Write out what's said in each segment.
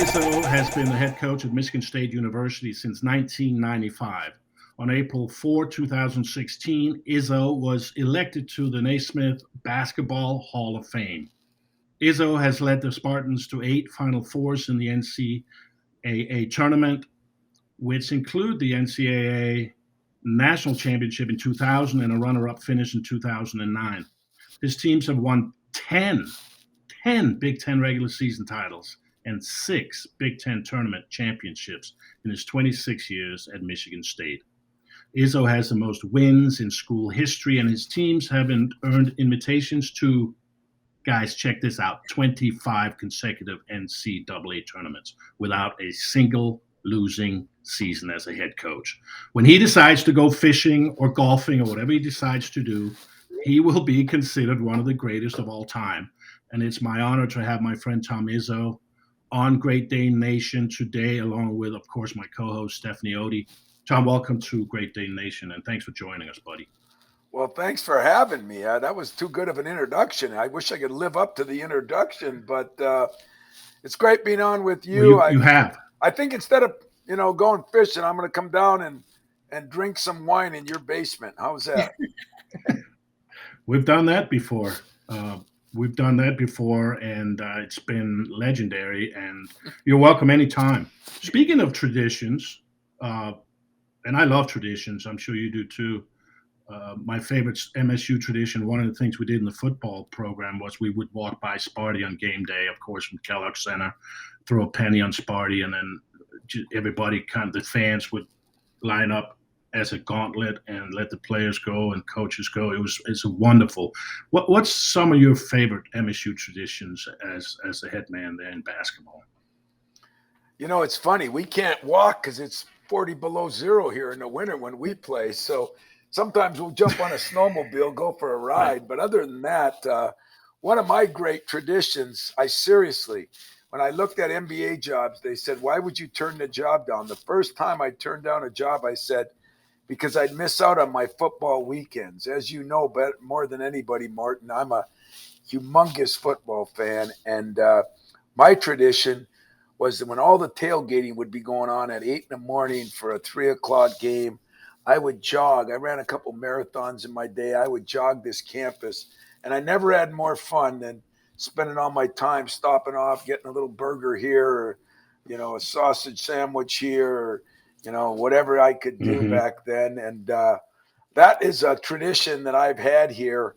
Izzo has been the head coach at Michigan State University since 1995. On April 4, 2016, Izzo was elected to the Naismith Basketball Hall of Fame. Izzo has led the Spartans to 8 Final Fours in the NCAA tournament, which include the NCAA National Championship in 2000 and a runner-up finish in 2009. His teams have won 10 Big Ten regular season titles and 6 Big Ten tournament championships in his 26 years at Michigan State. Izzo has the most wins in school history, and his teams have earned invitations to, guys, check this out, 25 consecutive NCAA tournaments without a single losing season as a head coach. When he decides to go fishing or golfing or whatever he decides to do, he will be considered one of the greatest of all time. And it's my honor to have my friend Tom Izzo on Great Dane Nation today, along with, of course, my co-host Stephanie Odie. Tom, welcome to Great Dane Nation, and thanks for joining us, buddy. Well, thanks for having me. That was too good of an introduction. I wish I could live up to the introduction, but it's great being on with you. Well, you have. I think instead of going fishing, I'm going to come down and drink some wine in your basement. How's that? We've done that before. And it's been legendary, and you're welcome anytime. Speaking of traditions, and I love traditions, I'm sure you do too. My favorite MSU tradition, one of the things we did in the football program was we would walk by Sparty on game day, of course, from Kellogg Center, throw a penny on Sparty, and then everybody, the fans would line up as a gauntlet and let the players go and coaches go. It's wonderful. What's some of your favorite MSU traditions as the head man there in basketball? It's funny. We can't walk because it's 40 below zero here in the winter when we play. So sometimes we'll jump on a snowmobile, go for a ride. But other than that, one of my great traditions, when I looked at NBA jobs, they said, why would you turn the job down? The first time I turned down a job, I said, because I'd miss out on my football weekends. As you know, more than anybody, Morten, I'm a humongous football fan. And my tradition was that when all the tailgating would be going on at 8 in the morning for a 3 o'clock game, I would jog. I ran a couple marathons in my day. I would jog this campus, and I never had more fun than spending all my time stopping off, getting a little burger here, or, a sausage sandwich here, or, whatever I could do back then. And that is a tradition that I've had here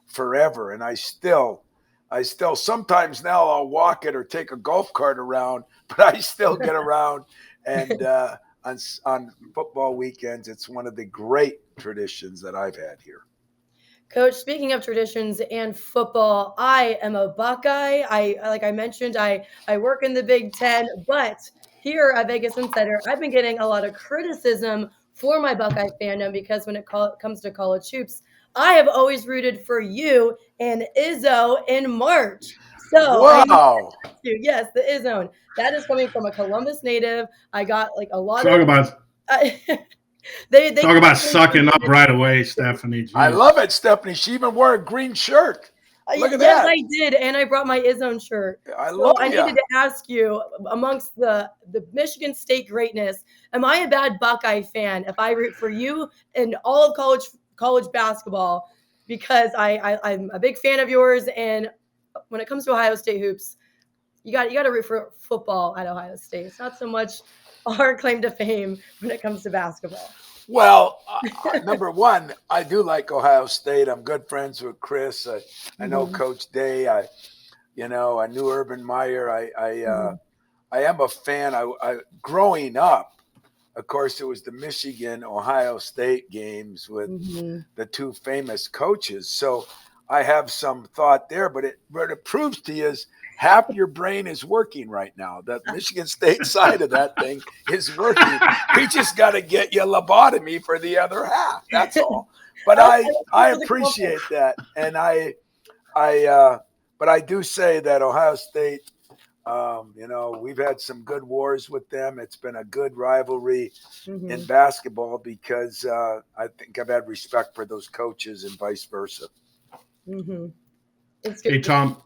forever. And I still sometimes now I'll walk it or take a golf cart around, but I still get around. And on football weekends, it's one of the great traditions that I've had here. Coach, speaking of traditions and football, I am a Buckeye. Like I mentioned, I work in the Big Ten, but here at Vegas Insider, I've been getting a lot of criticism for my Buckeye fandom because when it comes to college hoops, I have always rooted for you and Izzo in March. So, wow. Yes, the Izzone. That is coming from a Columbus native. I got a lot of. They talk about sucking up right away, Stephanie. Jeez. I love it, Stephanie. She even wore a green shirt. Look at that. Yes, I did, and I brought my Izzone shirt. I needed to ask you, amongst the Michigan State greatness, am I a bad Buckeye fan if I root for you and all of college basketball? Because I'm a big fan of yours, and when it comes to Ohio State hoops, you got to root for football at Ohio State. It's not so much our claim to fame when it comes to basketball. Well, number one, I do like Ohio State. I'm good friends with Chris. I know Coach Day. I knew Urban Meyer. I am a fan. I growing up, of course, it was the Michigan-Ohio State games with the two famous coaches. So I have some thought there, but what it proves to you is half your brain is working right now. That Michigan State side of that thing is working. We just got to get you a lobotomy for the other half. That's all. But I appreciate that, and but I do say that Ohio State. We've had some good wars with them. It's been a good rivalry in basketball because I think I've had respect for those coaches and vice versa. Hey, Tom,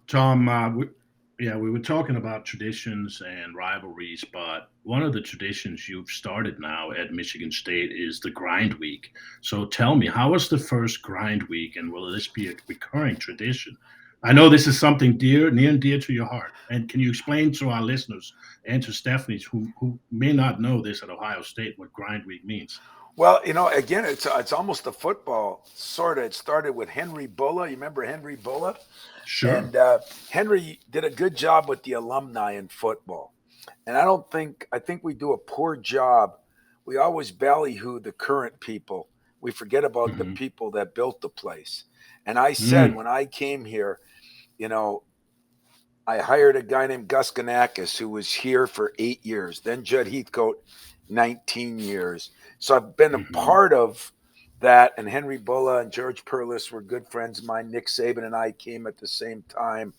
Yeah, we were talking about traditions and rivalries, but one of the traditions you've started now at Michigan State is the grind week. So tell me, how was the first grind week, and will this be a recurring tradition? I know this is something near and dear to your heart. And can you explain to our listeners and to Stephanie, who may not know this at Ohio State, what grind week means? Well, again, it's almost a football sort of. It started with Henry Bulla. You remember Henry Bulla? Sure. And Henry did a good job with the alumni in football. And I think we do a poor job. We always ballyhoo the current people. We forget about the Hmm. people that built the place. And I said, Mm. when I came here, you know, I hired a guy named Gus Ganakis who was here for 8 years, then Judd Heathcote, 19 years. So I've been a Hmm. part of that. And Henry Bulla and George Perlis were good friends of mine. Nick Saban and I came at the same time.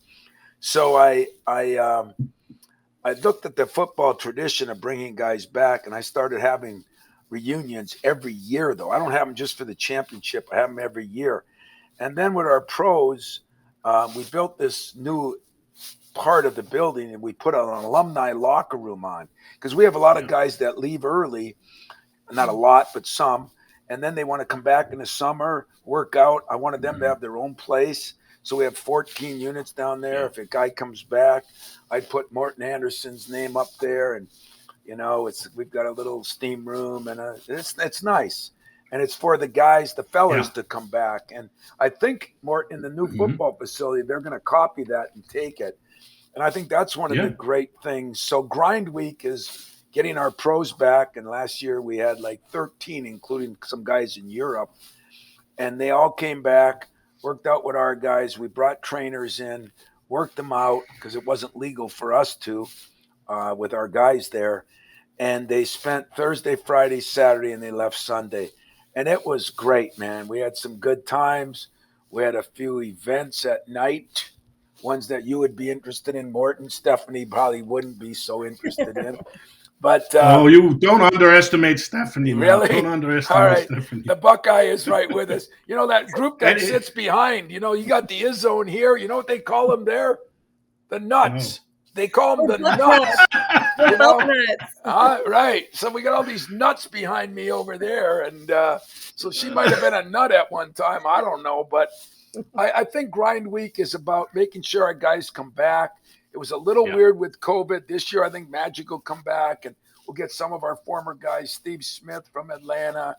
So I looked at the football tradition of bringing guys back, and I started having reunions every year. Though I don't have them just for the championship, I have them every year. And then with our pros, we built this new part of the building, and we put an alumni locker room on because we have a lot of Yeah. guys that leave early, not a lot, but some, and then they want to come back in the summer, work out. I wanted them to Hmm. have their own place. So we have 14 units down there. Yeah. If a guy comes back, I'd put Morten Anderson's name up there, and we've got a little steam room, and it's nice, and it's for the guys, the fellas, Yeah. to come back. And I think Morten, in the new Hmm. football facility, they're going to copy that and take it. And I think that's one of the Yeah. great things. So Grind Week is getting our pros back. And last year we had like 13, including some guys in Europe. And they all came back, worked out with our guys. We brought trainers in, worked them out because it wasn't legal for us to with our guys there. And they spent Thursday, Friday, Saturday, and they left Sunday. And it was great, man. We had some good times. We had a few events at night, ones that you would be interested in. Morton, Stephanie probably wouldn't be so interested in. But Oh, you don't underestimate Stephanie now. Don't really, all underestimate right, Stephanie. the Buckeye is right with us. That group that And sits behind, you got the Izzo in here. You know what they call them there? The no. nuts. They call them We're the buck nuts. nuts. We're You buck know, nuts. right. So we got all these nuts behind me over there. And so she might have been a nut at one time. I don't know. But I think Grind Week is about making sure our guys come back. It was a little Yeah. weird with COVID. This year, I think Magic will come back, and we'll get some of our former guys, Steve Smith from Atlanta,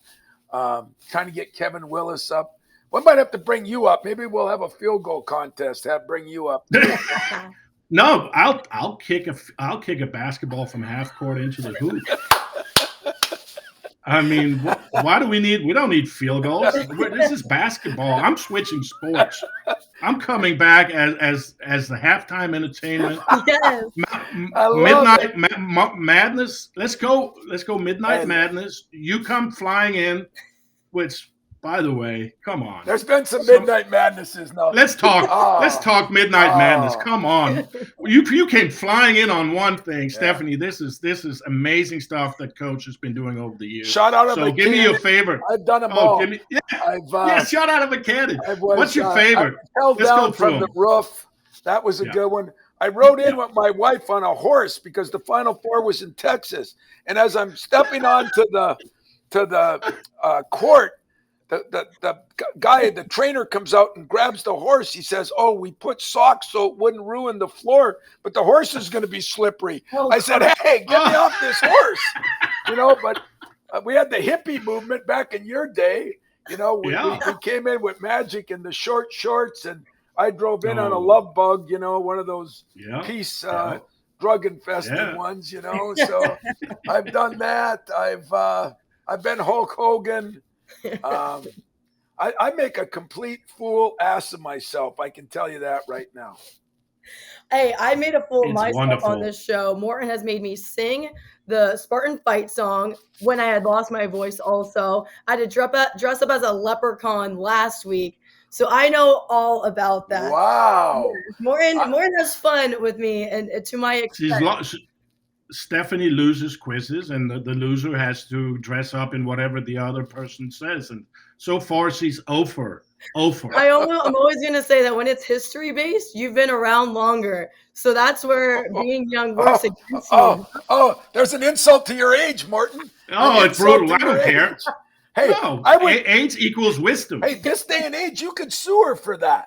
trying to get Kevin Willis up. We might have to bring you up. Maybe we'll have a field goal contest. Bring you up too. No, I'll kick a basketball from half court into the hoop. I mean, why do we don't need field goals. This is basketball. I'm switching sports. I'm coming back as the halftime entertainment. Yes. I love Midnight it. Madness. Let's go Midnight And Madness. You come flying in, which, by the way, come on. there's been some Midnight Madnesses now. Let's talk. Oh, Let's talk Midnight Madness. oh. Come on, you came flying in on one thing, Stephanie. This is amazing stuff that Coach has been doing over the years. Shot out of So a give me cannon. your favorite. I've done them Oh, all. give me I've yeah, shot out of a cannon. What's your I favorite? was held Let's go down through from the them. roof. That was a Yeah. good one. I rode in Yeah. with my wife on a horse because the Final Four was in Texas. And as I'm stepping onto the court, the guy, the trainer, comes out and grabs the horse. He says, "Oh, we put socks so it wouldn't ruin the floor, but the horse is going to be slippery." Oh, I said, "Hey, get me off this horse," But we had the hippie movement back in your day. We came in with Magic and the short shorts, and I drove in on a Oh. love bug, one of those Yeah. peace Yeah. drug infested Yeah. ones, So I've done that. I've been Hulk Hogan. I make a complete fool ass of myself. I can tell you that right now. Hey, I made a fool of It's myself wonderful. on this show. Morten has made me sing the Spartan fight song when I had lost my voice also. I had to dress up as a leprechaun last week. So I know all about that. Wow. Morten has fun with me, and to my She's extent. Stephanie loses quizzes, and the loser has to dress up in whatever the other person says. And so far, she's over. I'm always going to say that when it's history based, you've been around longer. So that's where being young works against you. There's an insult to your age, Morten. Oh, it's brutal. I don't care. Hey, no, age equals wisdom. Hey, this day and age, you could sue her for that.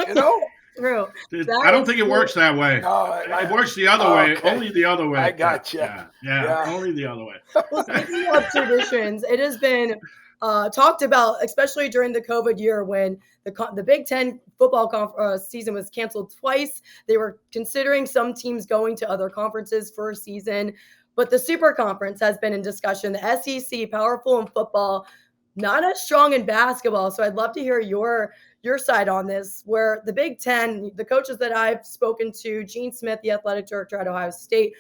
You know? True. I don't think it works that way. No, it works the other way. Okay. Only the other way. I got you. Yeah, only the other way. Well, speaking of traditions, it has been talked about, especially during the COVID year when the Big Ten football season was canceled twice. They were considering some teams going to other conferences for a season, but the Super Conference has been in discussion. The SEC, powerful in football, not as strong in basketball. So I'd love to hear your side on this, where the Big Ten, the coaches that I've spoken to, Gene Smith, the athletic director at Ohio State,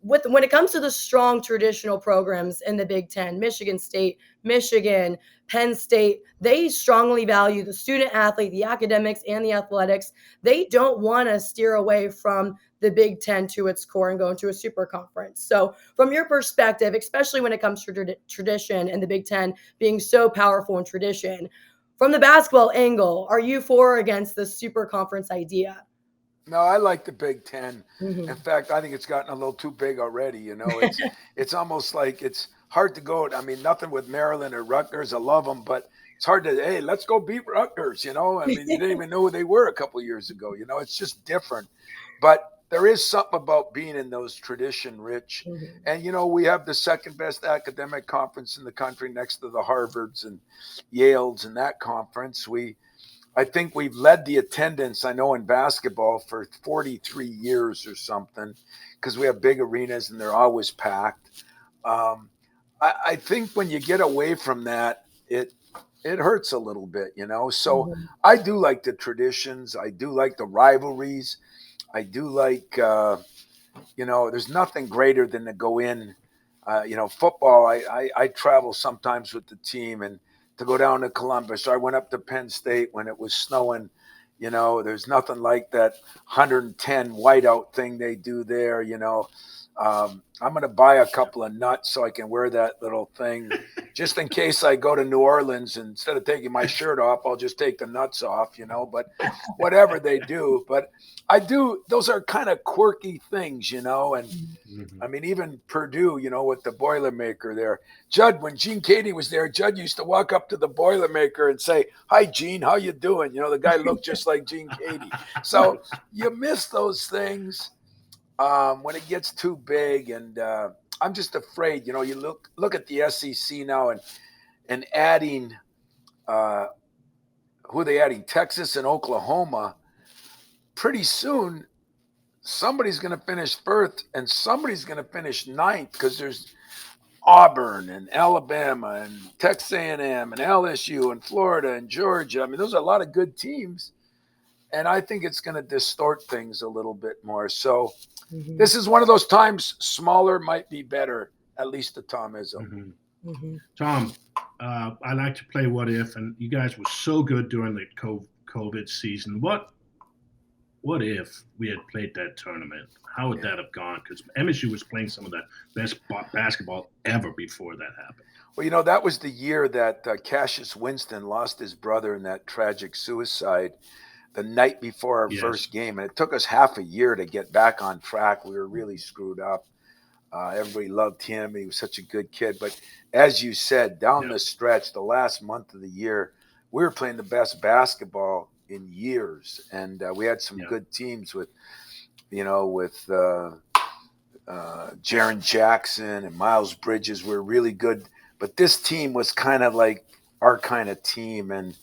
when it comes to the strong traditional programs in the Big Ten, Michigan State, Michigan, Penn State, they strongly value the student athlete, the academics, and the athletics. They don't want to steer away from the Big Ten to its core and go into a super conference. So from your perspective, especially when it comes to tradition and the Big Ten being so powerful in tradition, from the basketball angle, are you for or against the super conference idea? No, I like the Big Ten. Mm-hmm. In fact, I think it's gotten a little too big already. You know, it's almost like it's hard to go. I mean, nothing with Maryland or Rutgers. I love them, but it's hard to, hey, let's go beat Rutgers. You know, I mean, you didn't even know who they were a couple of years ago. You know, it's just different. But there is something about being in those tradition-rich. Mm-hmm. And, you know, we have the second best academic conference in the country next to the Harvards and Yales in that conference. I think we've led the attendance, I know, in basketball for 43 years or something, because we have big arenas and they're always packed. I think when you get away from that, it hurts a little bit, you know. So I do like the traditions. I do like the rivalries. I do like, you know, there's nothing greater than to go in, you know, football. I travel sometimes with the team and to go down to Columbus. I went up to Penn State when it was snowing. You know, there's nothing like that 110 whiteout thing they do there, you know. I'm going to buy a couple of nuts so I can wear that little thing just in case I go to New Orleans and instead of taking my shirt off, I'll just take the nuts off, you know, but whatever they do. But those are kind of quirky things, you know, and I mean, even Purdue, you know, with the Boilermaker there. Judd, when Gene Cady was there, Judd used to walk up to the Boilermaker and say, "Hi, Gene, how you doing?" You know, the guy looked just like Gene Cady. So you miss those things. When it gets too big, and I'm just afraid, you know, you look at the SEC now and adding, who are they adding? Texas and Oklahoma. Pretty soon, somebody's going to finish first and somebody's going to finish ninth because there's Auburn and Alabama and Texas A&M and LSU and Florida and Georgia. I mean, those are a lot of good teams. And I think it's going to distort things a little bit more. So this is one of those times smaller might be better, at least to Tom Izzo. Tom, I like to play What If, and you guys were so good during the COVID season. What if we had played that tournament? How would that have gone? Because MSU was playing some of the best basketball ever before that happened. Well, you know, that was the year that Cassius Winston lost his brother in that tragic suicide the night before our first game. And it took us half a year to get back on track. We were really screwed up. Everybody loved him. He was such a good kid. But as you said, down the stretch, the last month of the year, we were playing the best basketball in years. And we had some good teams with, you know, with Jaren Jackson and Miles Bridges were really good. But this team was kind of like our kind of team. And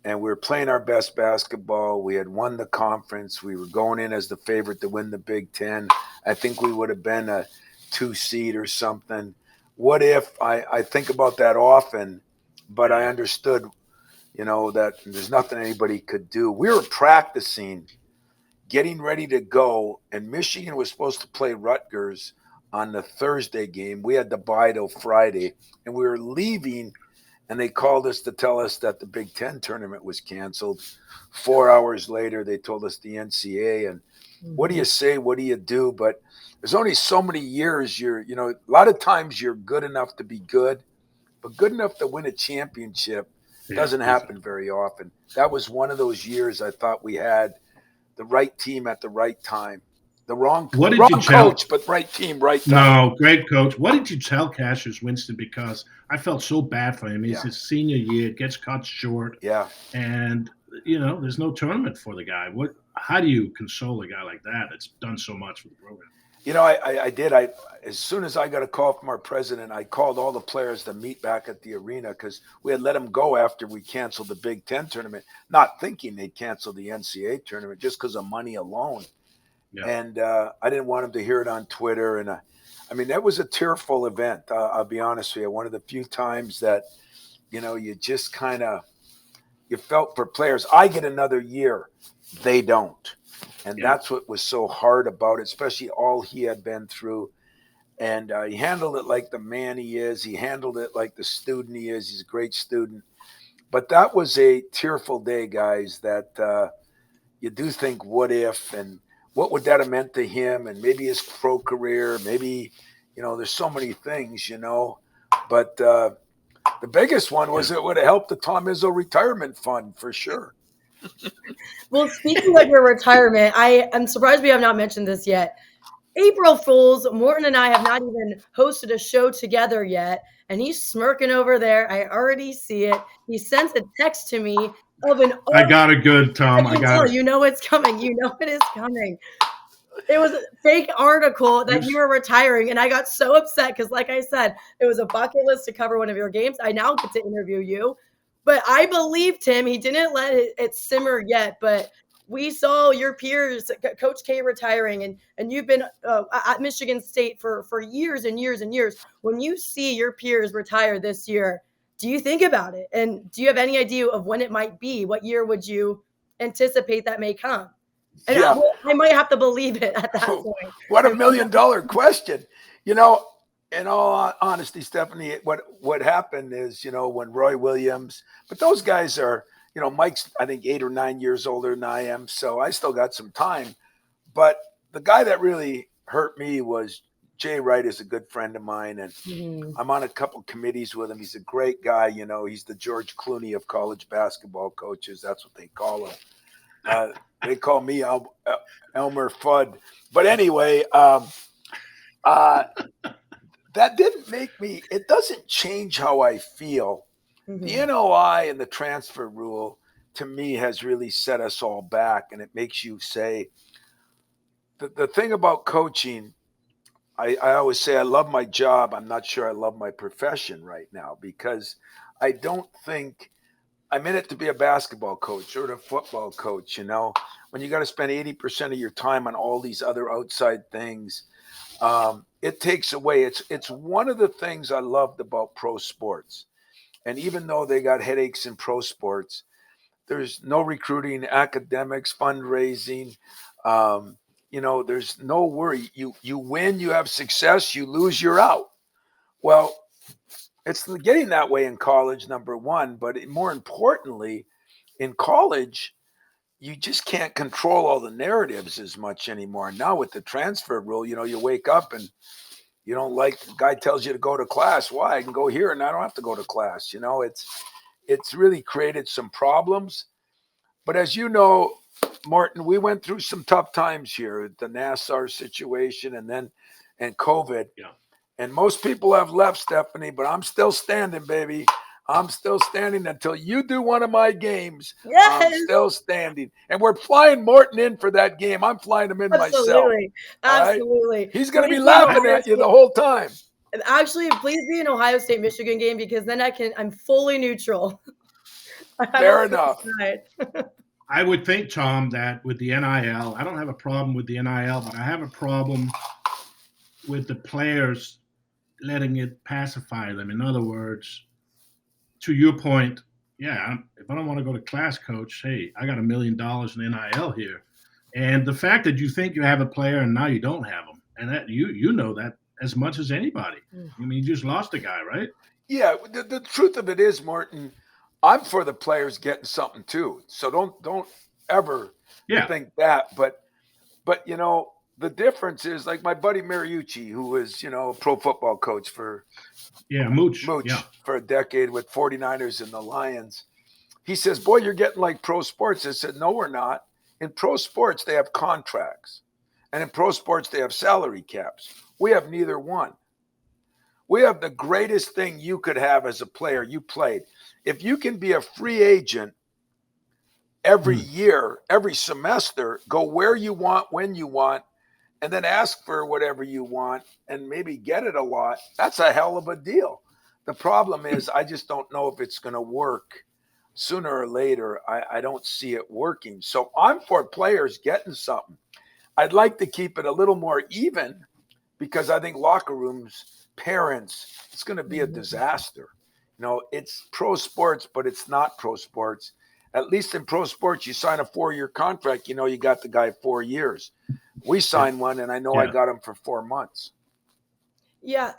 we were playing our best basketball. We had won the conference. We were going in as the favorite to win the Big Ten. I think we would have been a 2 seed or something. What if? I think about that often, but I understood, you know, that there's nothing anybody could do. We were practicing, getting ready to go, and Michigan was supposed to play Rutgers on the Thursday game. We had to bye till Friday, and we were leaving, and they called us to tell us that the Big Ten tournament was canceled. 4 hours later, they told us the NCAA, and What do you say? What do you do? But there's only so many years a lot of times you're good enough to be good, but good enough to win a championship doesn't happen very often. That was one of those years I thought we had the right team at the right time. The wrong coach, but right team, right time. No, great coach. What did you tell Cassius Winston? Because I felt so bad for him. He's his senior year, gets cut short. Yeah. And, there's no tournament for the guy. How do you console a guy like that that's done so much for the program? I did. As soon as I got a call from our president, I called all the players to meet back at the arena because we had let them go after we canceled the Big Ten tournament, not thinking they'd cancel the NCAA tournament just because of money alone. Yeah. And I didn't want them to hear it on Twitter. And that was a tearful event. I'll be honest with you. One of the few times that, you just kind of, you felt for players. I get another year. They don't. And that's what was so hard about it, especially all he had been through. And he handled it like the man he is. He handled it like the student he is. He's a great student. But that was a tearful day, guys, that you do think, what if, and what would that have meant to him, and maybe his pro career, maybe, there's so many things, But the biggest one was it would have helped the Tom Izzo retirement fund for sure. Well, speaking of your retirement, I am surprised we have not mentioned this yet. April Fools, Morten and I have not even hosted a show together yet, and he's smirking over there. I already see it. He sends a text to me of an. I got it good, Tom. I got it. You know it's coming. You know it is coming. It was a fake article that you were retiring, and I got so upset because, like I said, it was a bucket list to cover one of your games. I now get to interview you. But I believed him. He didn't let it simmer yet. But we saw your peers, Coach K, retiring, and you've been at Michigan State for years and years and years. When you see your peers retire this year, do you think about it? And do you have any idea of when it might be? What year would you anticipate that may come? And I might have to believe it at that point. What $1 million question. In all honesty, Stephanie, what happened is, when Roy Williams, but those guys are, Mike's, I think, 8 or 9 years older than I am. So I still got some time. But the guy that really hurt me was Jay Wright, is a good friend of mine. And I'm on a couple committees with him. He's a great guy. He's the George Clooney of college basketball coaches. That's what they call him. They call me Elmer Fudd. But anyway, that didn't make me, it doesn't change how I feel. Mm-hmm. The NOI and the transfer rule, to me, has really set us all back. And it makes you say, the thing about coaching, I always say I love my job. I'm not sure I love my profession right now, because I don't think I'm in it to be a basketball coach or a football coach. When you got to spend 80% of your time on all these other outside things, it takes away. It's one of the things I loved about pro sports. And even though they got headaches in pro sports, there's no recruiting, academics, fundraising. There's no worry. You win, you have success, you lose, you're out. Well, it's getting that way in college, number one. But more importantly, in college, you just can't control all the narratives as much anymore. Now with the transfer rule, you wake up and you don't like, the guy tells you to go to class. Why? I can go here and I don't have to go to class. It's really created some problems. But as you know, Morten, we went through some tough times here, the Nassar situation and COVID. Yeah. And most people have left, Stephanie, but I'm still standing, baby. I'm still standing until you do one of my games. Yes. I'm still standing. And we're flying Morten in for that game. I'm flying him in myself. Absolutely. Right? He's going to be laughing at you the whole time. Actually, please be an Ohio State Michigan game, because then I'm fully neutral. Fair enough. I would think, Tom, that with the NIL, I don't have a problem with the NIL, but I have a problem with the players letting it pacify them. In other words, to your point, if I don't want to go to class, coach, hey, I got $1 million in NIL here. And the fact that you think you have a player and now you don't have them, and that you know that as much as anybody. I mean, you just lost a guy, right? Yeah, the truth of it is, Morten, I'm for the players getting something too. So don't ever think that. But But, the difference is like my buddy Mariucci, who was, a pro football coach for Mooch. For a decade with 49ers and the Lions. He says, boy, you're getting like pro sports. I said, no, we're not. In pro sports, they have contracts. And in pro sports, they have salary caps. We have neither one. We have the greatest thing you could have as a player. You played. If you can be a free agent every year, every semester, go where you want, when you want, and then ask for whatever you want and maybe get it a lot, that's a hell of a deal. The problem is I just don't know if it's going to work sooner or later. I don't see it working. So I'm for players getting something. I'd like to keep it a little more even because I think locker rooms, parents, it's going to be a disaster. It's pro sports, but it's not pro sports. At least in pro sports, you sign a 4-year contract, you got the guy 4 years. We signed one, and I know I got him for 4 months. Yeah,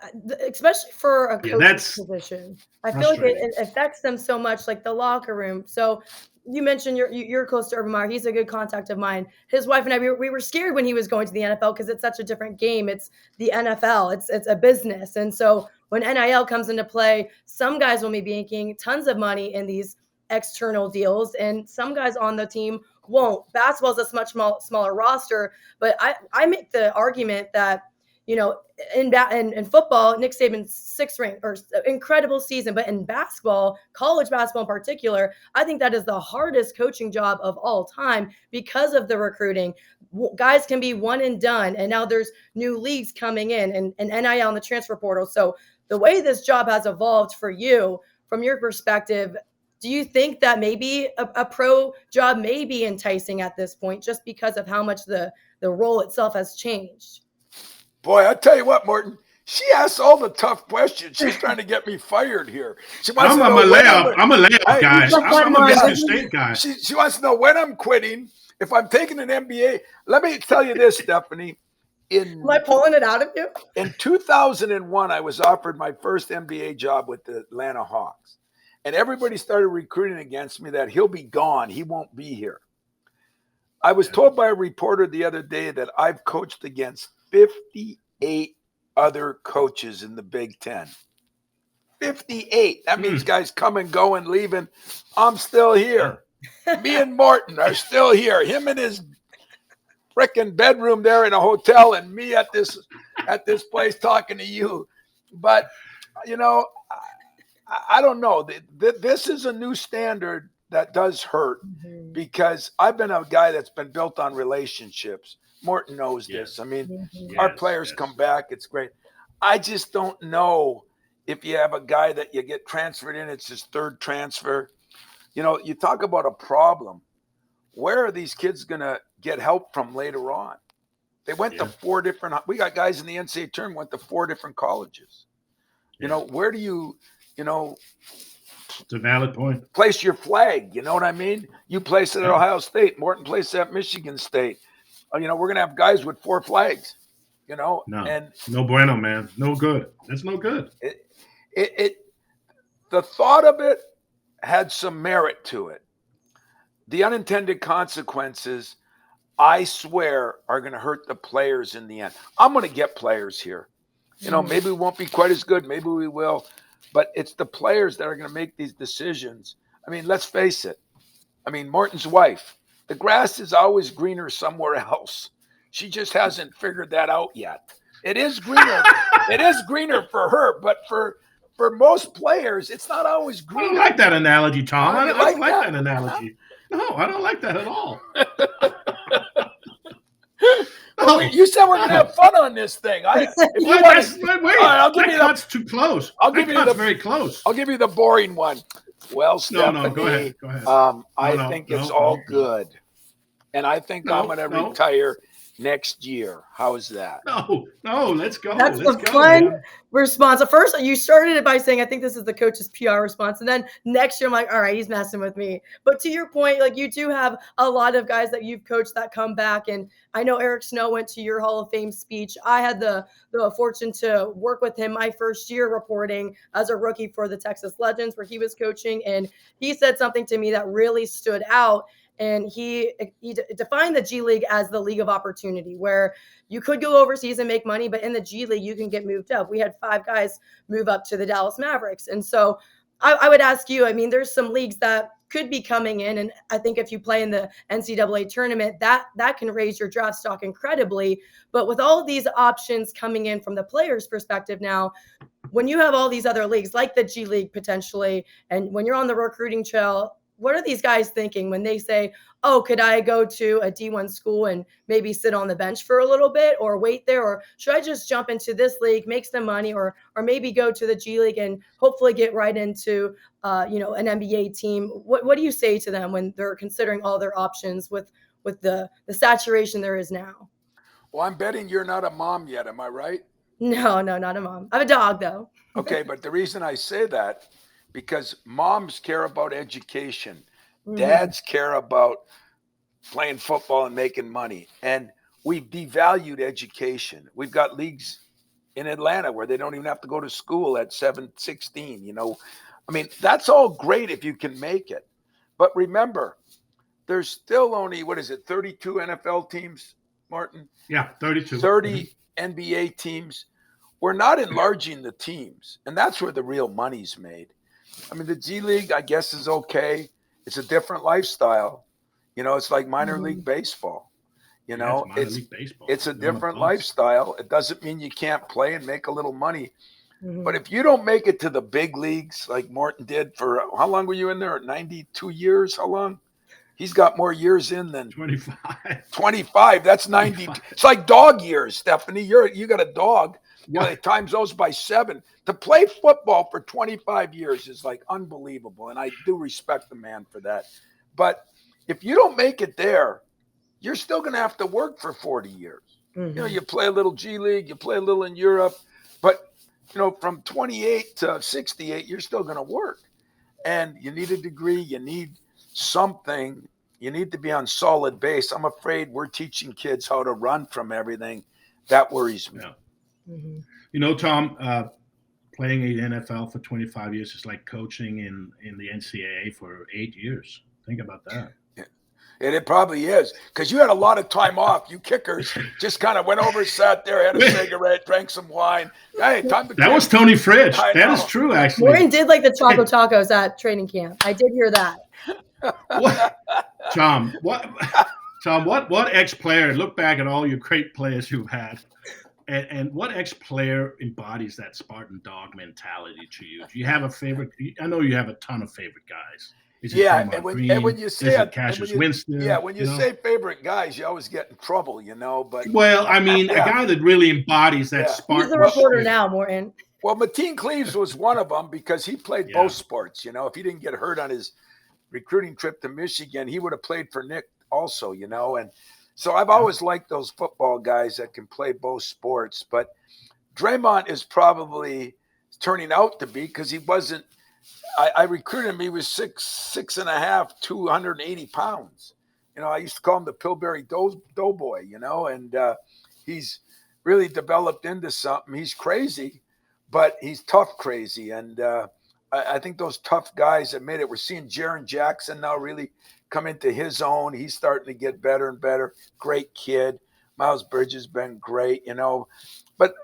especially for a coach's position. I feel like it affects them so much, like the locker room. So you mentioned you're close to Urban Meyer. He's a good contact of mine. His wife and I, we were scared when he was going to the NFL because it's such a different game. It's the NFL. It's a business. And so when NIL comes into play, some guys will be making tons of money in these external deals, and some guys on the team won't. Basketball is a much smaller roster, but I make the argument that in football, Nick Saban's 6th rank or incredible season, but in basketball, college basketball in particular, I think that is the hardest coaching job of all time because of the recruiting. Guys can be one and done, and now there's new leagues coming in and NIL in the transfer portal. So the way this job has evolved for you, from your perspective, do you think that maybe a pro job may be enticing at this point just because of how much the role itself has changed? Boy, I tell you what, Morten, she asks all the tough questions. She's trying to get me fired here. I'm a layup guy. I'm a Michigan State guy. She wants to know when I'm quitting, if I'm taking an MBA. Let me tell you this, Stephanie. Am I pulling it out of you? In 2001, I was offered my first MBA job with the Atlanta Hawks. And everybody started recruiting against me that he'll be gone. He won't be here. I was told by a reporter the other day that I've coached against 58 other coaches in the Big Ten. 58. That means guys coming, going, leaving. I'm still here. Me and Morten are still here. Him in his frickin' bedroom there in a hotel, and me at this place talking to you. But, I don't know. This is a new standard that does hurt because I've been a guy that's been built on relationships. Morten knows this. I mean, our players come back. It's great. I just don't know if you have a guy that you get transferred in, it's his 3rd transfer. You talk about a problem. Where are these kids going to get help from later on? They went to 4 different – we got guys in the NCAA tournament went to 4 different colleges. Where do you – it's a valid point. Place your flag. You know what I mean? You place it at Ohio State. Morten placed it at Michigan State. We're going to have guys with 4 flags, No, and no bueno, man. No good. That's no good. The thought of it had some merit to it. The unintended consequences, I swear, are going to hurt the players in the end. I'm going to get players here. Maybe we won't be quite as good. Maybe we will. But it's the players that are going to make these decisions. I mean, let's face it. I mean, Morten's wife, the grass is always greener somewhere else. She just hasn't figured that out yet. It is greener. It is greener for her, but for most players, it's not always greener. I don't like that analogy, Tom. I don't like that analogy. No, I don't like that at all. Well, you said we're going to have fun on this thing. That's too close. That's very close. I'll give you the boring one. Well, Stephanie, no, go ahead. I think it's all good. And I think I'm going to retire next year. How's that? No, let's go. That's a fun response. At first, you started it by saying, I think this is the coach's PR response. And then next year, I'm like, all right, he's messing with me. But to your point, like you do have a lot of guys that you've coached that come back. And I know Eric Snow went to your Hall of Fame speech. I had the fortune to work with him my first year reporting as a rookie for the Texas Legends where he was coaching. And he said something to me that really stood out. and he defined the G League as the league of opportunity, where you could go overseas and make money, but in the G League you can get moved up. We had 5 guys move up to the Dallas Mavericks, and so I would ask you, I mean, there's some leagues that could be coming in, and I think if you play in the NCAA tournament, that can raise your draft stock incredibly. But with all of these options coming in from the player's perspective now, when you have all these other leagues like the G League potentially, and when you're on the recruiting trail, what are these guys thinking when they say, oh, could I go to a D1 school and maybe sit on the bench for a little bit or wait there? Or should I just jump into this league, make some money, or maybe go to the G League and hopefully get right into, an NBA team? What do you say to them when they're considering all their options with the saturation there is now? Well, I'm betting you're not a mom yet. Am I right? No, not a mom. I have a dog, though. Okay, but the reason I say that, because moms care about education. Dads care about playing football and making money. And we've devalued education. We've got leagues in Atlanta where they don't even have to go to school at 16. I mean, that's all great if you can make it. But remember, there's still only, 32 NFL teams, Morten? Yeah, 32. 30 NBA teams. We're not enlarging the teams, and that's where the real money's made. I mean, the G League, I guess, is okay. It's a different lifestyle. It's like minor league baseball. It's a different lifestyle. It doesn't mean you can't play and make a little money. But if you don't make it to the big leagues like Morten did for, how long were you in there? 92 years? How long? He's got more years in than 25. 25. That's 90. 25. It's like dog years, Stephanie. You got a dog. Times those by 7. To play football for 25 years is like unbelievable. And I do respect the man for that. But if you don't make it there, you're still going to have to work for 40 years. You play a little G League, you play a little in Europe, but from 28 to 68, you're still going to work. And you need a degree, you need something, you need to be on solid base. I'm afraid we're teaching kids how to run from everything. That worries me. Yeah. Tom, playing in the NFL for 25 years is like coaching in the NCAA for 8 years. Think about that. And it probably is, because you had a lot of time off. You kickers just kind of went over, sat there, had a cigarette, drank some wine. Hey, time to That was Tony Fridge. That is true, actually. Morten did like the Choco Tacos at training camp. I did hear that. Tom, what ex-player, look back at all your great players you've had, and what ex-player embodies that Spartan dog mentality to you? Do you have a favorite? I know you have a ton of favorite guys. And when you say Winston, when you say favorite guys, you always get in trouble, But I mean, a guy that really embodies that Spartan. He's the reporter now, Morten. Well, Mateen Cleaves was one of them because he played both sports. If he didn't get hurt on his recruiting trip to Michigan, he would have played for Nick also. And so I've always liked those football guys that can play both sports. But Draymond is probably turning out to be, because he wasn't. I recruited him. He was 6'6.5", 280 pounds. I used to call him the Pillsbury Doughboy, and he's really developed into something. He's crazy, but he's tough crazy. And I think those tough guys that made it. We're seeing Jaren Jackson now really come into his own. He's starting to get better and better. Great kid. Miles Bridges been great, But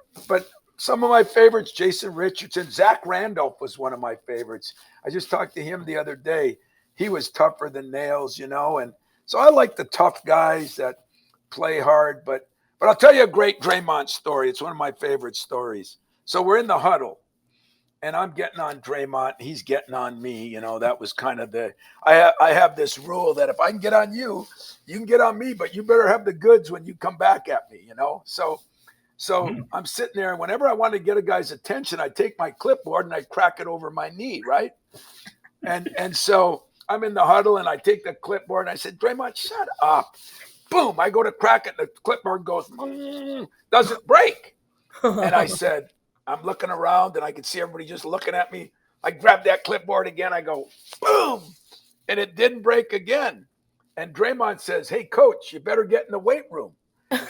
some of my favorites, Jason Richardson, Zach Randolph was one of my favorites. I just talked to him the other day. He was tougher than nails, and so I like the tough guys that play hard. But I'll tell you a great Draymond story. It's one of my favorite stories. So we're in the huddle, and I'm getting on Draymond. He's getting on me. That was kind of I have this rule that if I can get on you, you can get on me, but you better have the goods when you come back at me, So I'm sitting there, and whenever I want to get a guy's attention, I take my clipboard and I crack it over my knee, right? And so I'm in the huddle, and I take the clipboard, and I said, Draymond, shut up. Boom, I go to crack it, and the clipboard goes, doesn't break. And I said, I'm looking around, and I can see everybody just looking at me. I grab that clipboard again. I go, boom, and it didn't break again. And Draymond says, hey, coach, you better get in the weight room.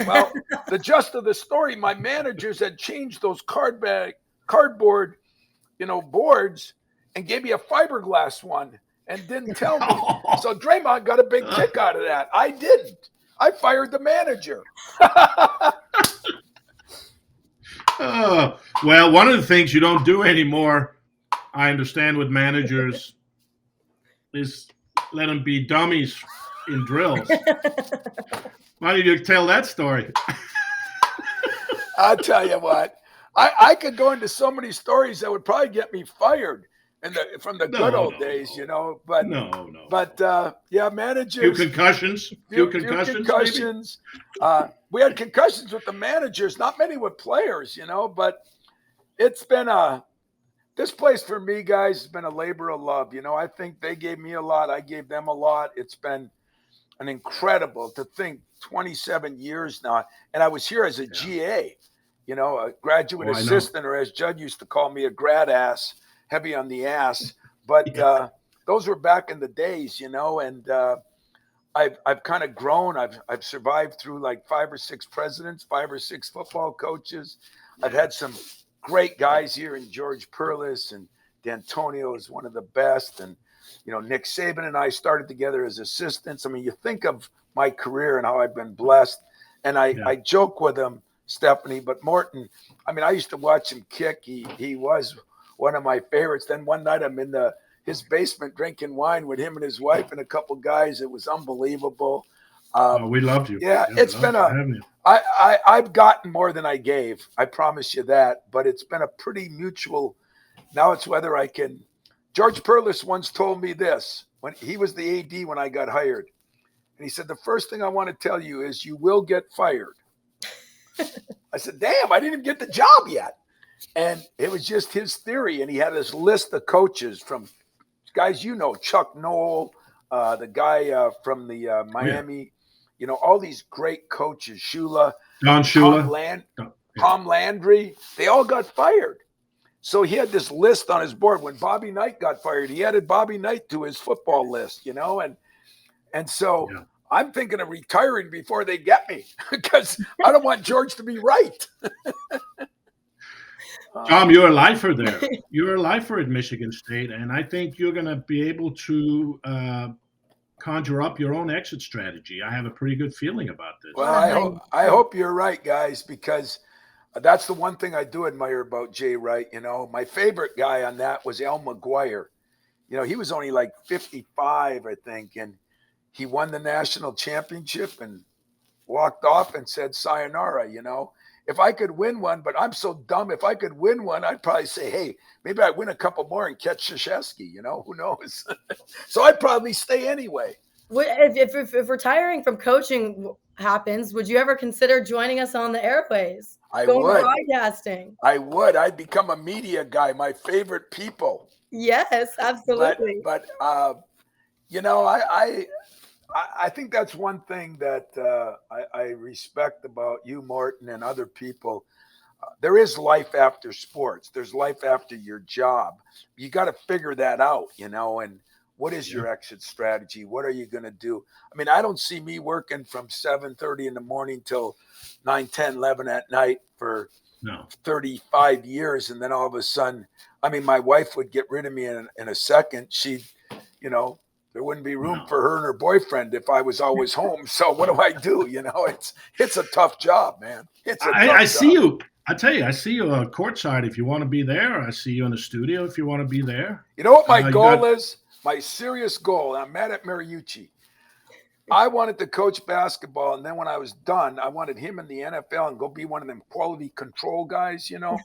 Well, the gist of the story, my managers had changed those cardboard, boards and gave me a fiberglass one. and didn't tell me. So Draymond got a big kick out of that. I didn't. I fired the manager. Well, one of the things you don't do anymore, I understand, with managers is let them be dummies in drills. Why don't you tell that story? I'll tell you what. I could go into so many stories that would probably get me fired from the good old days, you know. But yeah, managers. Few concussions. We had concussions with the managers, not many with players, you know. But it's been this place for me, guys, has been a labor of love. You know, I think they gave me a lot. I gave them a lot. It's been an incredible to think 27 years now. And I was here as a GA, you know, a graduate assistant, or as Judd used to call me, a grad ass, heavy on the ass. But those were back in the days, you know, and I've kind of grown. I've survived through like 5 or 6 presidents, 5 or 6 football coaches. I've had some great guys here, and George Perlis and D'Antonio is one of the best. And, you know, Nick Saban and I started together as assistants. I mean, you think of my career and how I've been blessed. And I joke with him, Stephanie, but Morten, I mean, I used to watch him kick. He was one of my favorites. Then one night I'm in his basement drinking wine with him and his wife and a couple guys. It was unbelievable. We loved you. Yeah, it's been I've gotten more than I gave. I promise you that. But it's been a pretty mutual. Now it's whether I can. George Perlis once told me this when he was the AD when I got hired. And he said, the first thing I want to tell you is you will get fired. I said, damn, I didn't even get the job yet. And it was just his theory. And he had this list of coaches from guys, you know, Chuck Noll, the guy from the Miami, you know, all these great coaches, Don Shula, Tom Landry, they all got fired. So he had this list on his board. When Bobby Knight got fired, he added Bobby Knight to his football list, you know, and so I'm thinking of retiring before they get me because I don't want George to be right. Tom, you're a lifer there. You're a lifer at Michigan State, and I think you're going to be able to conjure up your own exit strategy. I have a pretty good feeling about this. Well, I hope you're right, guys, because that's the one thing I do admire about Jay Wright. You know, my favorite guy on that was Al McGuire. You know, he was only like 55, I think, and he won the national championship and walked off and said sayonara, you know. If I could win one, but I'm so dumb, if I could win one, I'd probably say, hey, maybe I win a couple more and catch Krzyzewski, you know, who knows? So I'd probably stay anyway. If retiring from coaching happens, would you ever consider joining us on the airways? I would. Broadcasting. I would. I'd become a media guy, my favorite people. Yes, absolutely. But you know, I think that's one thing that I respect about you, Morten, and other people. There is life after sports. There's life after your job. You got to figure that out, you know, and what is your exit strategy? What are you going to do? I mean, I don't see me working from 7:30 in the morning till 9, 10, 11 at night for 35 years. And then all of a sudden, I mean, my wife would get rid of me in a second. She'd, you know, there wouldn't be room for her and her boyfriend if I was always home. So what do I do? You know, it's a tough job, man. I see you. I tell you, I see you courtside if you want to be there. I see you in the studio if you want to be there. You know what my goal is? My serious goal. I'm mad at Mariucci. I wanted to coach basketball, and then when I was done, I wanted him in the NFL and go be one of them quality control guys. You know,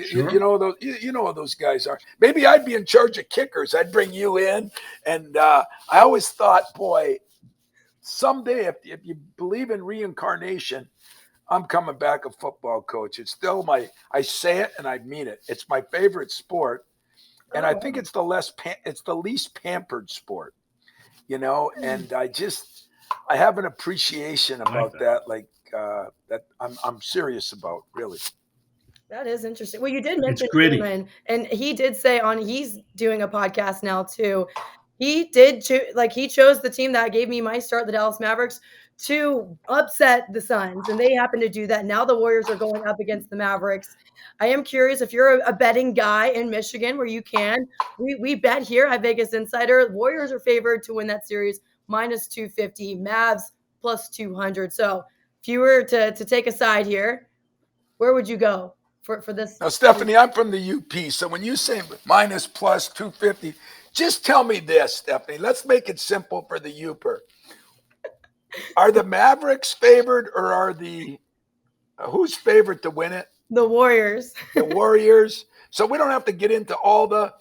Sure. you know those. You know what those guys are. Maybe I'd be in charge of kickers. I'd bring you in, and I always thought, boy, someday if you believe in reincarnation, I'm coming back a football coach. It's still I say it and I mean it. It's my favorite sport, and I think it's the least pampered sport. You know, and I have an appreciation about that, that I'm serious about, really. That is interesting. Well, you did mention Draymond, and he did say he's doing a podcast now too. He did he chose the team that gave me my start, the Dallas Mavericks, to upset the Suns, and they happen to do that. Now the Warriors are going up against the Mavericks. I am curious if you're a betting guy in Michigan where you can. We bet here at Vegas Insider. Warriors are favored to win that series -250, Mavs +200. So if you were to take a side here, where would you go for this? Now, Stephanie, I'm from the UP, so when you say minus plus 250, just tell me this, Stephanie. Let's make it simple for the Uper. Are the Mavericks favored, or are the who's favored to win it? The Warriors. The Warriors. So we don't have to get into all the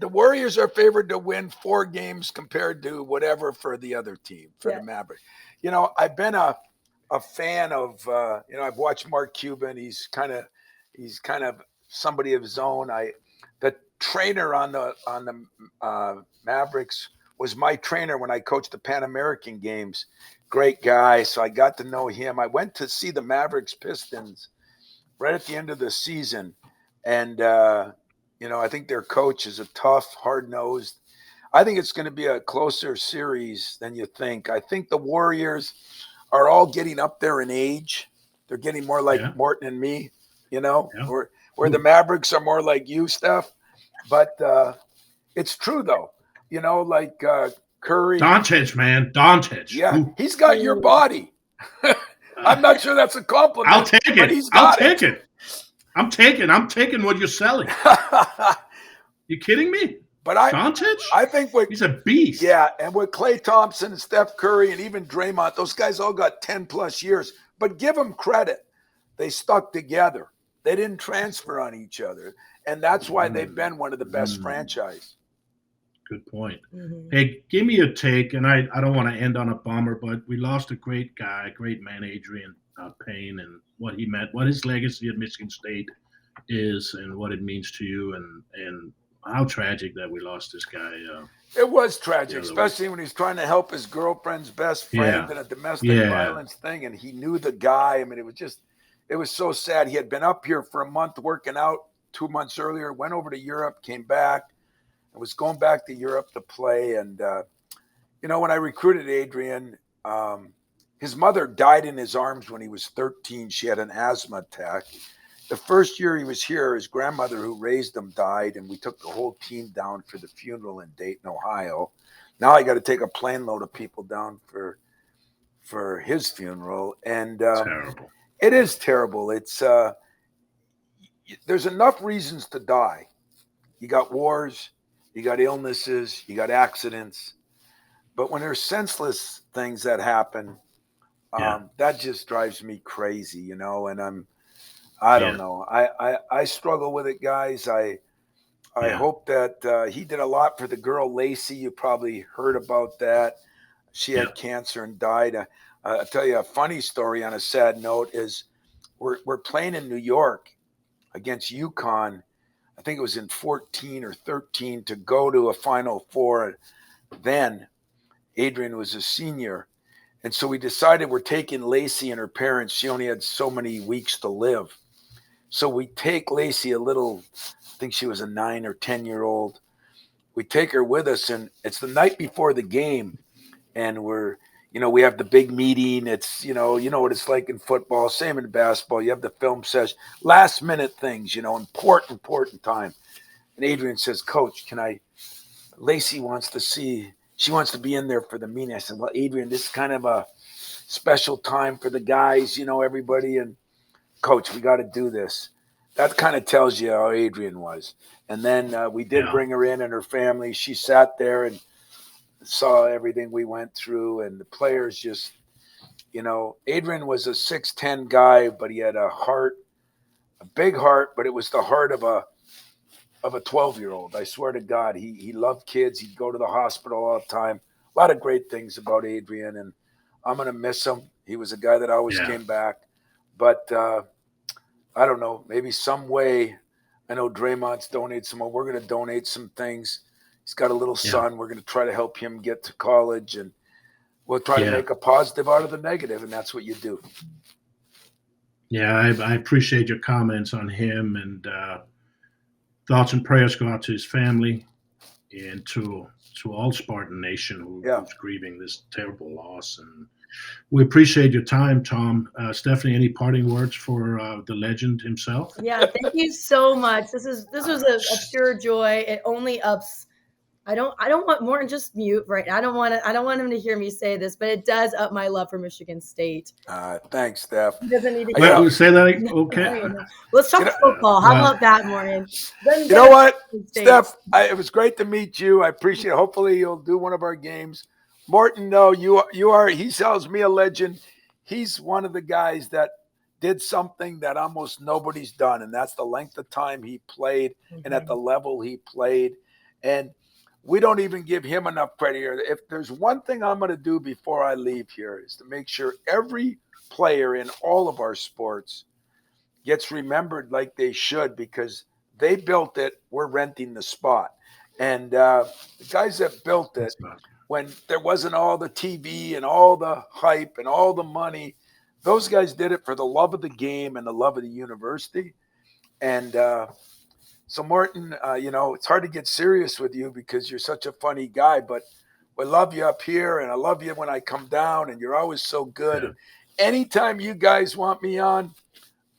Warriors are favored to win 4 games compared to whatever for the other team, for the Mavericks. You know, I've been a fan of I've watched Mark Cuban. He's kind of somebody of his own. The trainer on the Mavericks was my trainer when I coached the Pan American Games. Great guy. So I got to know him. I went to see the Mavericks Pistons right at the end of the season. And, I think their coach is a tough, hard-nosed. I think it's going to be a closer series than you think. I think the Warriors are all getting up there in age. They're getting more like Morten and me, where the Mavericks are more like you, Steph. But it's true, though. Like Curry. Doncic, man. Doncic. Yeah, he's got your body. I'm not sure that's a compliment. I'll take it. But he's got it. I'm taking what you're selling. You kidding me? But Doncic? I think he's a beast. Yeah, and with Klay Thompson and Steph Curry and even Draymond, those guys all got 10+ years. But give them credit. They stuck together. They didn't transfer on each other. And that's why they've been one of the best franchise. Good point. Hey, give me a take, and I don't want to end on a bummer, but we lost a great guy, great man, Adreian Payne, and what he meant, what his legacy at Michigan State is, and what it means to you, and how tragic that we lost this guy. It was tragic, especially when he's trying to help his girlfriend's best friend in a domestic violence thing, and he knew the guy. I mean, it was so sad. He had been up here for a month working out 2 months earlier, went over to Europe, came back. I was going back to Europe to play. And, when I recruited Adreian, his mother died in his arms when he was 13. She had an asthma attack. The first year he was here, his grandmother who raised him died, and we took the whole team down for the funeral in Dayton, Ohio. Now I got to take a plane load of people down for his funeral. And terrible. It is terrible. It's there's enough reasons to die. You got wars. You got illnesses, you got accidents, but when there's senseless things that happen, that just drives me crazy, and I don't know. I struggle with it, guys. I hope that he did a lot for the girl, Lacey. You probably heard about that. She had cancer and died. I'll tell you a funny story on a sad note is we're playing in New York against UConn. I think it was in 14 or 13 to go to a Final Four. Then Adreian was a senior. And so we decided we're taking Lacey and her parents. She only had so many weeks to live. So we take Lacey, I think she was a 9 or 10-year-old. We take her with us, and it's the night before the game. And we have the big meeting. It's, you know what it's like in football, same in basketball. You have the film session, last minute things, important time. And Adreian says, Coach, Lacey wants to be in there for the meeting. I said, well, Adreian, this is kind of a special time for the guys, everybody. And Coach, we got to do this. That kind of tells you how Adreian was. And then we did bring her in and her family. She sat there and saw everything we went through, and the players just, Adreian was a 6'10" guy, but he had a big heart, but it was the heart of a 12-year-old. I swear to God, he loved kids. He'd go to the hospital all the time. A lot of great things about Adreian, and I'm going to miss him. He was a guy that always came back, but I don't know, maybe some way. I know Draymond's donated some more. We're going to donate some things. He's got a little son. We're going to try to help him get to college, and we'll try to make a positive out of the negative, and that's what you do. Yeah, I appreciate your comments on him, and thoughts and prayers go out to his family and to all Spartan Nation who's grieving this terrible loss. And We appreciate your time, Tom. Stephanie, any parting words for the legend himself? Yeah, thank you so much. This was a pure joy. It only ups. I don't want Morten just mute right now. I don't want him to hear me say this, but it does up my love for Michigan State. Thanks, Steph. He doesn't need to Well, hear say that. Okay. Let's talk football. How about that, Morten? You know what, Steph? It was great to meet you. I appreciate it. Hopefully, you'll do one of our games. Morten, no, you are. He tells me a legend. He's one of the guys that did something that almost nobody's done, and that's the length of time he played and at the level he played. And we don't even give him enough credit here. If there's one thing I'm going to do before I leave here is to make sure every player in all of our sports gets remembered like they should, because they built it. We're renting the spot. And the guys that built it, when there wasn't all the TV and all the hype and all the money, those guys did it for the love of the game and the love of the university. And so, Morten, it's hard to get serious with you because you're such a funny guy, but we love you up here, and I love you when I come down, and you're always so good. Yeah. And anytime you guys want me on,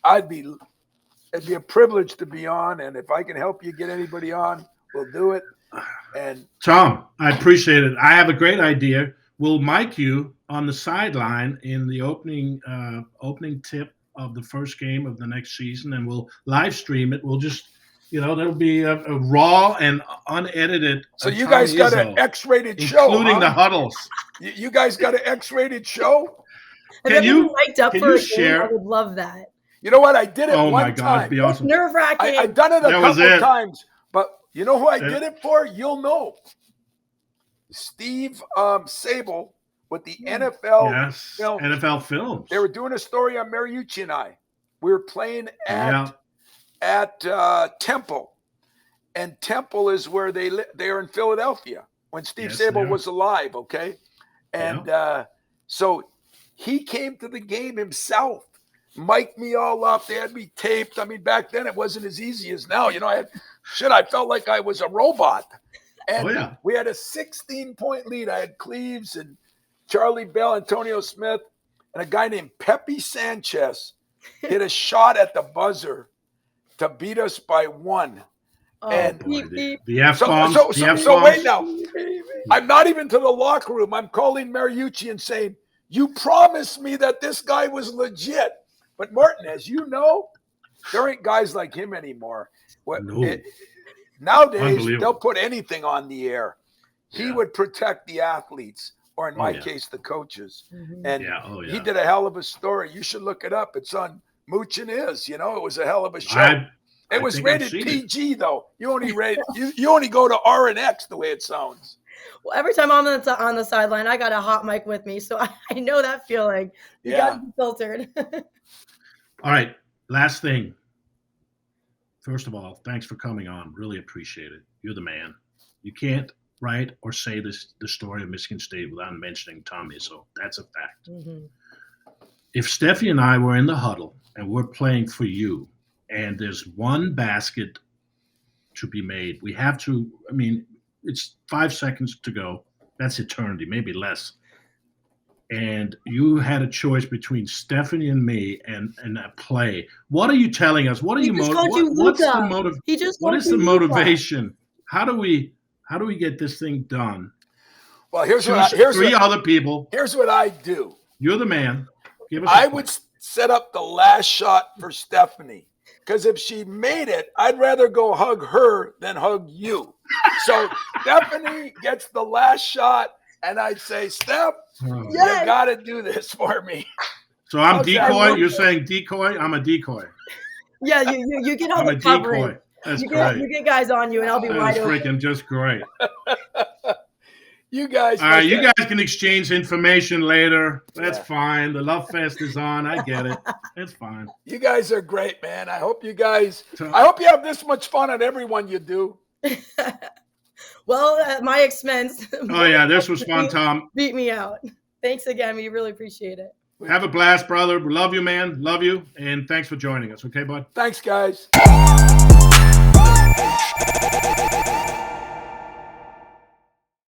it'd be a privilege to be on, and if I can help you get anybody on, we'll do it. And Tom, I appreciate it. I have a great idea. We'll mic you on the sideline in the opening tip of the first game of the next season, and we'll live stream it. We'll just, there'll be a raw and unedited. So you guys got an X-rated show, including the huddles. You guys got an X-rated show? Can you share? I would love that. You know what? I did it one time. Oh my God, it'd be awesome. Nerve-wracking. I've done it a couple times, but you know who I did it for? You'll know. Steve Sable with the NFL. Yes, film. NFL Films. They were doing a story on Mariucci and I. We were playing at Temple, and Temple is where they are in Philadelphia when Steve Sable was alive. Okay, and so he came to the game himself, mic'd me all up. They had me taped. I mean, back then it wasn't as easy as now. I felt like I was a robot. And we had a 16-point lead. I had Cleves and Charlie Bell, Antonio Smith, and a guy named Pepe Sanchez hit a shot at the buzzer to beat us by 1. Oh, and the F-bombs. So wait now. I'm not even to the locker room. I'm calling Mariucci and saying, you promised me that this guy was legit. But Morten, as you know, there ain't guys like him anymore. Nowadays, they'll put anything on the air. He would protect the athletes, or in my case, the coaches. Mm-hmm. And he did a hell of a story. You should look it up. It's on Mooch and Iz. It was a hell of a show. It was rated PG, though. You only you only go to R and X the way it sounds. Well, every time I'm on the sideline, I got a hot mic with me, so I know that feeling. You got to be filtered. All right, last thing. First of all, thanks for coming on. Really appreciate it. You're the man. You can't write or say the story of Michigan State without mentioning Tom Izzo. That's a fact. Mm-hmm. If Steffi and I were in the huddle and we're playing for you, and there's one basket to be made, we have to, it's 5 seconds to go. That's eternity, maybe less. And you had a choice between Stephanie and me and a play. What are you telling us? What are you what's the motive? What is the motivation? How do we get this thing done? Well, here's other people. Here's what I do. You're the man. I would set up the last shot for Stephanie, because if she made it, I'd rather go hug her than hug you. So Stephanie gets the last shot. And I'd say, Steph, you got to do this for me. So I'm decoy. You're saying decoy? I'm a decoy. Yeah, you get all the covering. That's great. You get guys on you, and I'll be wide open. That's freaking just great. You guys. All right, you guys can exchange information later. That's fine. The Love Fest is on. I get it. It's fine. You guys are great, man. I hope you have this much fun on every one you do. Well, at my expense. Oh, yeah, this was fun, Tom. Beat me out. Thanks again. We really appreciate it. Have a blast, brother. Love you, man. Love you. And thanks for joining us. Okay, bud? Thanks, guys.